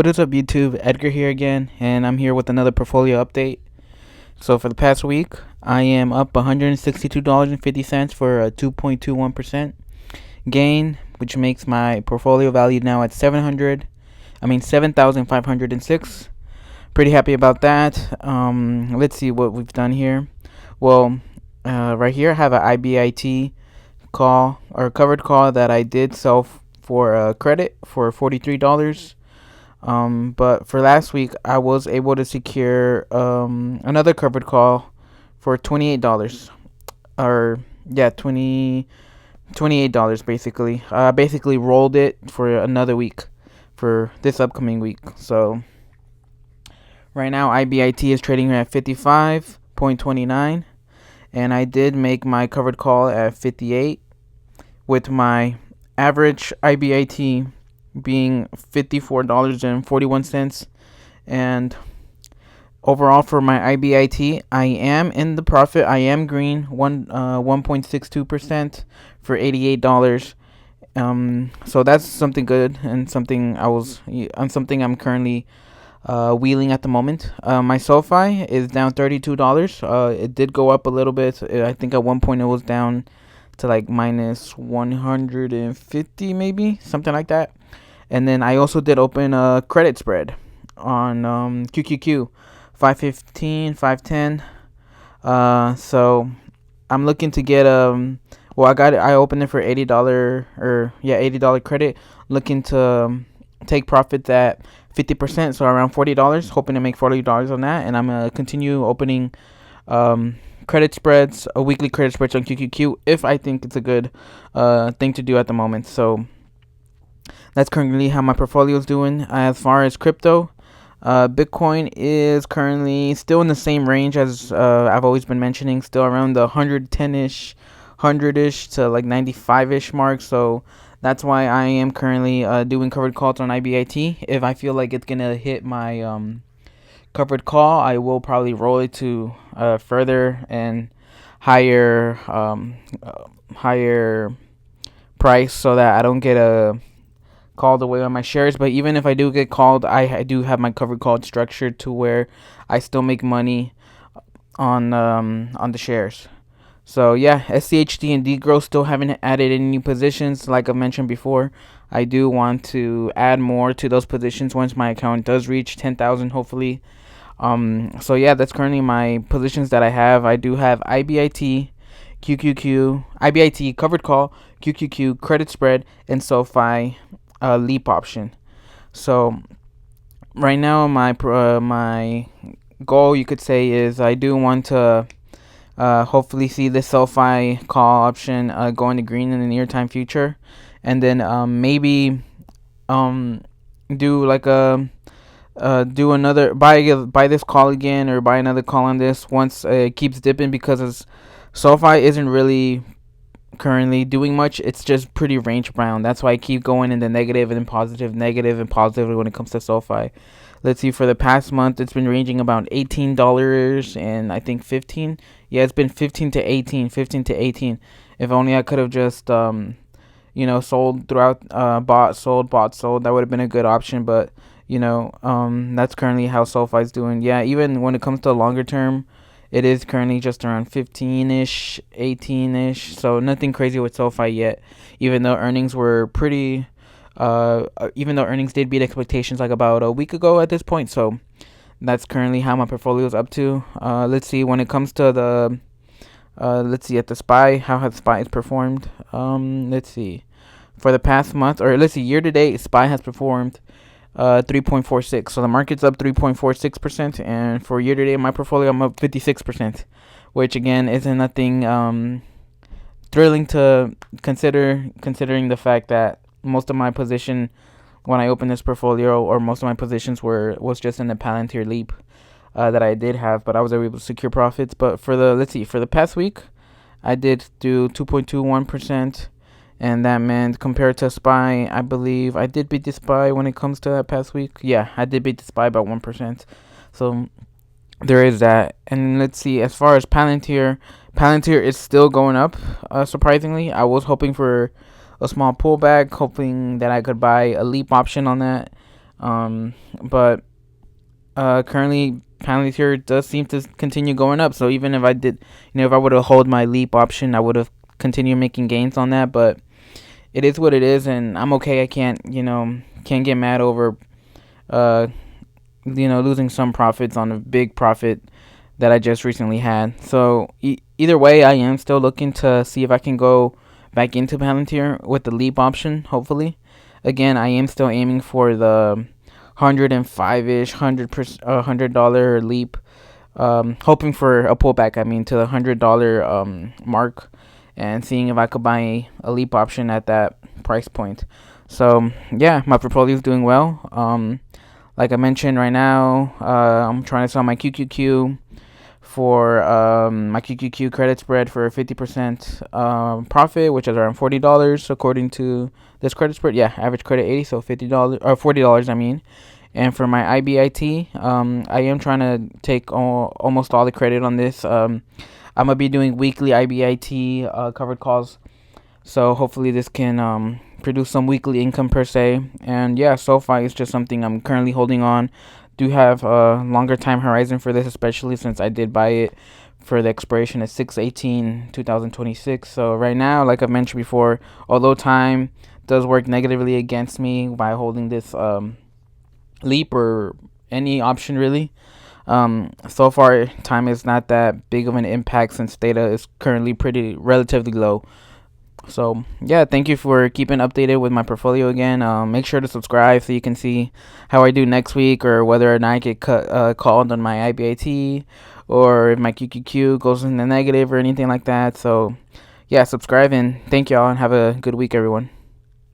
What is up, YouTube? Edgar here again, and I'm here with another portfolio update. So for the past week, I am up $162.50 for a 2.21% gain, which makes my portfolio value now at 7,506. Pretty happy about that. Let's see what we've done here. Well, right here I have an IBIT call or covered call that I did sell for credit for $43. But for last week, I was able to secure another covered call for $28, or yeah, $28 basically. I basically rolled it for another week, for this upcoming week. So right now, IBIT is trading at 55.29, and I did make my covered call at 58, with my average IBIT being $54.41. And overall for my IBIT, I am in the profit. I am green, 1.62% for $88. So that's something good, and something I'm currently wheeling at the moment. My SoFi is down $32. It did go up a little bit. I think at one point it was down to like minus 150, maybe something like that. And then I also did open a credit spread on QQQ, 515, 510. So I'm looking to get I opened it for $80, or yeah, $80 credit. Looking to take profits at 50%, so around $40. Hoping to make $40 on that, and I'm gonna continue opening credit spreads, weekly credit spreads on QQQ if I think it's a good thing to do at the moment. So that's currently how my portfolio is doing. As far as crypto, Bitcoin is currently still in the same range as I've always been mentioning, still around the 110-ish, 100-ish to like 95-ish mark. So that's why I am currently doing covered calls on IBIT. If I feel like it's going to hit my covered call, I will probably roll it to further and higher price, so that I don't get called away on my shares. But even if I do get called, I do have my covered call structured to where I still make money on the shares. So yeah, SCHD and DGRO still haven't added any new positions. Like I mentioned before, I do want to add more to those positions once my account does reach 10,000, hopefully. So yeah, that's currently my positions that I have. I do have IBIT, QQQ, IBIT covered call, QQQ credit spread, and SoFi leap option. So right now, my goal, you could say, is I do want to hopefully see the SoFi call option go into green in the near time future, and then maybe do like a do another buy this call again, or buy another call on this once it keeps dipping, because SoFi isn't really currently doing much. It's just pretty range bound. That's why I keep going in the negative and positive, negative and positive when it comes to SoFi. Let's see, for the past month, it's been ranging about $18 and I think 15. Yeah, it's been 15 to 18, 15 to 18. If only I could have just sold throughout, bought, sold, bought, sold. That would have been a good option, but that's currently how SoFi's doing. Yeah, even when it comes to longer term, it is currently just around 15-ish, 18-ish. So nothing crazy with SoFi yet, even though earnings were pretty. Even though earnings did beat expectations like about a week ago at this point. So that's currently how my portfolio is up to. Let's see, when it comes to the. Let's see at the SPY, how has SPY performed. Let's see, for the past month, or let's see, year to date, SPY has performed 3.46. So the market's up 3.46%, and for year to date, my portfolio, I'm up 56%, which again isn't nothing thrilling to consider, considering the fact that most of my position when I opened this portfolio, or most of my positions was just in the Palantir Leap that I did have, but I was able to secure profits. But for the past week, I did do 2.21%. And that meant, compared to SPY, I believe I did beat the SPY when it comes to that past week. Yeah, I did beat the SPY by 1%. So there is that. And let's see, as far as Palantir is still going up, surprisingly. I was hoping for a small pullback, hoping that I could buy a leap option on that. But currently Palantir does seem to continue going up. So even if I did, if I would have hold my leap option, I would have continued making gains on that. But it is what it is, and I'm okay. I can't get mad over uh losing some profits on a big profit that I just recently had. So either way, I am still looking to see if I can go back into Palantir with the leap option. Hopefully, again, I am still aiming for the 105-ish, $100 leap. Hoping for a pullback. I mean, to the $100 mark, and seeing if I could buy a leap option at that price point. So yeah, my portfolio is doing well. Like I mentioned, right now, I'm trying to sell my QQQ for my QQQ credit spread for 50% profit, which is around $40 according to this credit spread. Yeah, average credit 80, so $50 or $40. I mean, and for my IBIT, I am trying to take almost all the credit on this. I'm gonna be doing weekly IBIT covered calls, so hopefully this can produce some weekly income per se. And yeah, SoFi is just something I'm currently holding on. Do have a longer time horizon for this, especially since I did buy it for the expiration of 6/18/2026. So right now, like I mentioned before, although time does work negatively against me by holding this leap or any option really, so far time is not that big of an impact since data is currently pretty relatively low. So yeah, thank you for keeping updated with my portfolio again. Make sure to subscribe so you can see how I do next week, or whether or not I get called on my IBIT, or if my QQQ goes in the negative or anything like that. So yeah, subscribe, and thank y'all, and have a good week, everyone.